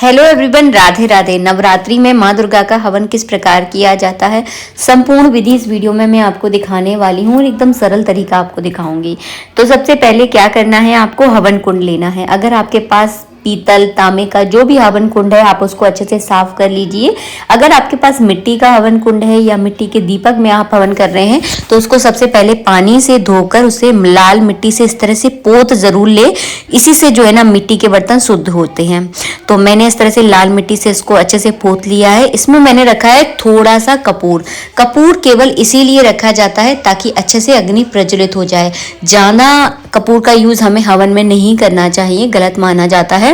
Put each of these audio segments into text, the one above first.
Hello everyone, Radhe Radhe. Navratri में माँ दुर्गा का हवन किस प्रकार किया जाता है, संपूर्ण विधि इस वीडियो में मैं आपको दिखाने वाली हूँ और एकदम सरल तरीका आपको दिखाऊंगी। तो सबसे पहले क्या करना है, आपको हवन कुंड लेना है। अगर आपके पास पीतल तांबे का जो भी हवन कुंड है, आप उसको अच्छे से साफ कर लीजिए। अगर आपके पास मिट्टी का हवन कुंड है या मिट्टी के दीपक में आप हवन कर रहे हैं तो उसको सबसे पहले पानी से धोकर उसे लाल मिट्टी से इस तरह से पोत जरूर ले। इसी से जो है ना मिट्टी के बर्तन शुद्ध होते हैं। तो मैंने इस तरह से लाल मिट्टी से इसको अच्छे से पोत लिया है। इसमें मैंने रखा है थोड़ा सा कपूर। कपूर केवल इसीलिए रखा जाता है ताकि अच्छे से अग्नि प्रज्वलित हो जाए। ज्यादा कपूर का यूज हमें हवन में नहीं करना चाहिए, गलत माना जाता है।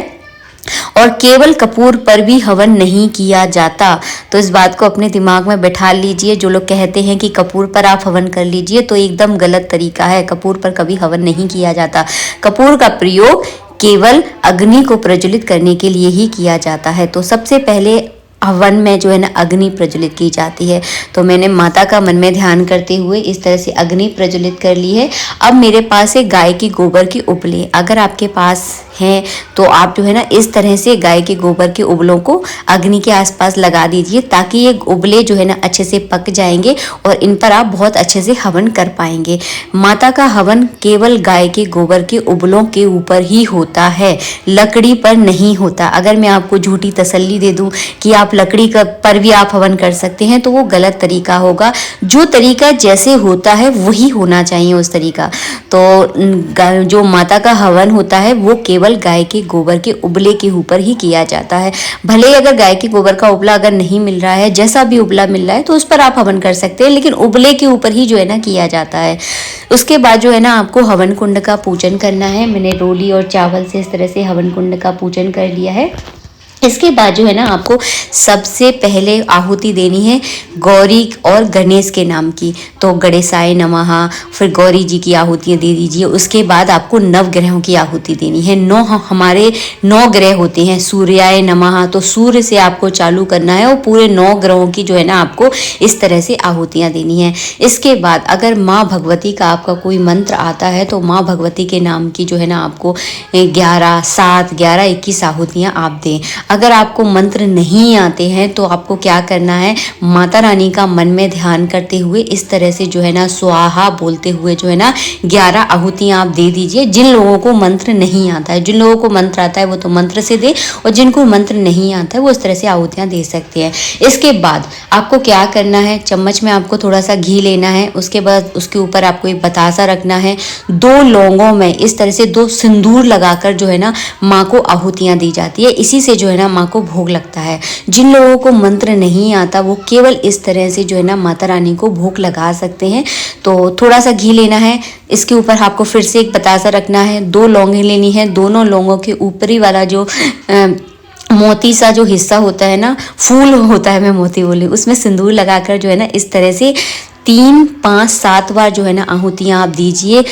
और केवल कपूर पर भी हवन नहीं किया जाता, तो इस बात को अपने दिमाग में बैठा लीजिए। जो लोग कहते हैं कि कपूर पर आप हवन कर लीजिए, तो एकदम गलत तरीका है। कपूर पर कभी हवन नहीं किया जाता। कपूर का प्रयोग केवल अग्नि को प्रज्वलित करने के लिए ही किया जाता है। तो सबसे पहले हवन में जो है ना अग्नि प्रज्वलित की जाती है। तो मैंने माता का मन में ध्यान करते हुए इस तरह से अग्नि प्रज्वलित कर ली है। अब मेरे पास है गाय की गोबर की उपले। अगर आपके पास हैं तो आप जो है ना इस तरह से गाय के गोबर के उबलों को अग्नि के आसपास लगा दीजिए, ताकि ये उबले जो है ना अच्छे से पक जाएंगे और इन पर आप बहुत अच्छे से हवन कर पाएंगे। माता का हवन केवल गाय के गोबर के उबलों के ऊपर ही होता है, लकड़ी पर नहीं होता। अगर मैं आपको झूठी तसल्ली दे दूं कि आप लकड़ी का पर भी आप हवन कर सकते हैं, तो वो गलत तरीका होगा। जो तरीका जैसे होता है वही होना चाहिए उस तरीका। तो जो माता का हवन होता है वो केवल गाय के गोबर के उबले के ऊपर ही किया जाता है। भले ही अगर गाय के गोबर का उबला अगर नहीं मिल रहा है, जैसा भी उबला मिल रहा है तो उस पर आप हवन कर सकते हैं, लेकिन उबले के ऊपर ही जो है ना किया जाता है। उसके बाद जो है ना आपको हवन कुंड का पूजन करना है। मैंने रोली और चावल से इस तरह से हवन कुंड का पूजन कर लिया है। इसके बाद जो है ना आपको सबसे पहले आहुति देनी है गौरी और गणेश के नाम की। तो गणेशाय नमः, फिर गौरी जी की आहुतियाँ दे दीजिए। उसके बाद आपको नवग्रहों की आहुति देनी है। हमारे 9 ग्रह होते हैं। सूर्याय नमः, तो सूर्य से आपको चालू करना है और पूरे 9 ग्रहों की जो है ना आपको इस तरह से आहुतियाँ देनी है। इसके बाद अगर माँ भगवती का आपका कोई मंत्र आता है तो माँ भगवती के नाम की जो है ना आपको 11, 7, 11, 21 आहुतियाँ आप दें। अगर आपको मंत्र नहीं आते हैं तो आपको क्या करना है, माता रानी का मन में ध्यान करते हुए इस तरह से जो है ना स्वाहा बोलते हुए जो है ना 11 आहुतियाँ आप दे दीजिए। जिन लोगों को मंत्र नहीं आता है, जिन लोगों को मंत्र आता है वो तो मंत्र से दे, और जिनको मंत्र नहीं आता है वो इस तरह से आहुतियाँ दे सकते हैं। इसके बाद आपको क्या करना है, चम्मच में आपको थोड़ा सा घी लेना है। उसके बाद उसके ऊपर आपको एक बतासा रखना है। 2 लौंगों में इस तरह से 2 सिंदूर लगाकर जो है ना माँ को आहुतियाँ दी जाती है। इसी से जो है ना माँ को भोग लगता है। जिन लोगों को मंत्र नहीं आता वो केवल इस तरह से जो है ना माता रानी को भोग लगा सकते हैं। तो थोड़ा सा घी लेना है, इसके ऊपर आपको फिर से एक बतासा रखना है। 2 लौंगे लेनी है। दोनों लौंगों के ऊपरी वाला जो मोती सा जो हिस्सा होता है ना, फूल होता है, मैं मोती बोली, उसमें सिंदूर लगाकर जो है ना इस तरह से 3, 5, 7 बार जो है ना आहुतियाँ आप दीजिए।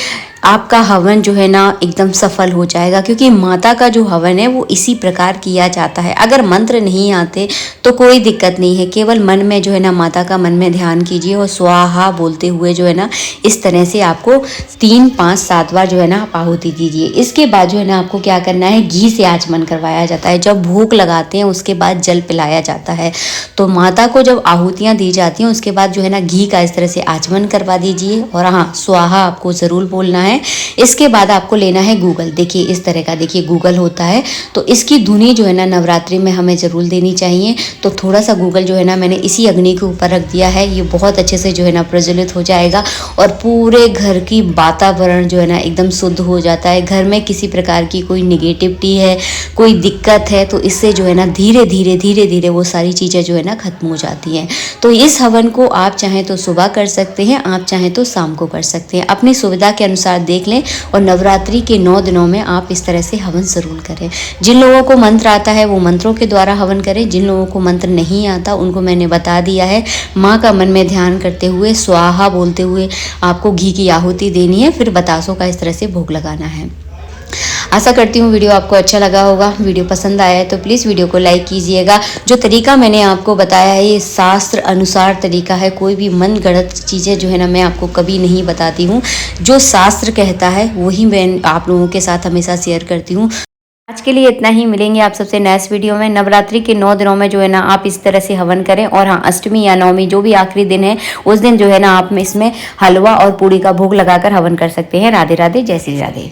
आपका हवन जो है ना एकदम सफल हो जाएगा, क्योंकि माता का जो हवन है वो इसी प्रकार किया जाता है। अगर मंत्र नहीं आते तो कोई दिक्कत नहीं है, केवल मन में जो है ना माता का मन में ध्यान कीजिए और स्वाहा बोलते हुए जो है ना इस तरह से आपको 3, 5, 7 बार जो है ना आप आहुति दीजिए। इसके बाद जो है ना आपको क्या करना है, घी से आचमन करवाया जाता है। जब भोग लगाते हैं उसके बाद जल पिलाया जाता है। तो माता को जब आहुतियाँ दी जाती हैं उसके बाद जो है ना घी का इस तरह से आचमन करवा दीजिए, और हाँ, स्वाहा आपको ज़रूर बोलना है। इसके बाद आपको लेना है गूगल। देखिए इस तरह का, देखिए गूगल होता है, तो इसकी धुनी जो है ना नवरात्रि में हमें जरूर देनी चाहिए। तो थोड़ा सा गूगल जो है ना मैंने इसी अग्नि के ऊपर रख दिया है। ये बहुत अच्छे से जो है ना प्रज्वलित हो जाएगा और पूरे घर की वातावरण जो है ना एकदम शुद्ध हो जाता है। घर में किसी प्रकार की कोई निगेटिविटी है, कोई दिक्कत है, तो इससे जो है ना धीरे धीरे वो सारी चीज़ें जो है ना खत्म हो जाती हैं। तो इस हवन को आप चाहें तो सुबह कर सकते हैं, आप चाहें तो शाम को कर सकते हैं, अपनी सुविधा के अनुसार देख लें। और नवरात्रि के 9 दिनों में आप इस तरह से हवन जरूर करें। जिन लोगों को मंत्र आता है वो मंत्रों के द्वारा हवन करें, जिन लोगों को मंत्र नहीं आता उनको मैंने बता दिया है। माँ का मन में ध्यान करते हुए स्वाहा बोलते हुए आपको घी की आहुति देनी है, फिर बतासों का इस तरह से भोग लगाना है। आशा करती हूँ वीडियो आपको अच्छा लगा होगा। वीडियो पसंद आया है तो प्लीज़ वीडियो को लाइक कीजिएगा। जो तरीका मैंने आपको बताया है ये शास्त्र अनुसार तरीका है, कोई भी मन गढ़ंत चीज़ें जो है ना मैं आपको कभी नहीं बताती हूँ। जो शास्त्र कहता है वही मैं आप लोगों के साथ हमेशा शेयर करती हूँ। आज के लिए इतना ही। मिलेंगे आप सबसे नेक्स्ट वीडियो में। नवरात्रि के 9 दिनों में जो है ना आप इस तरह से हवन करें। और हाँ, अष्टमी या नवमी जो भी आखिरी दिन है उस दिन जो है ना आप इसमें हलवा और पूड़ी का भोग लगाकर हवन कर सकते हैं। राधे राधे, जय श्री राधे।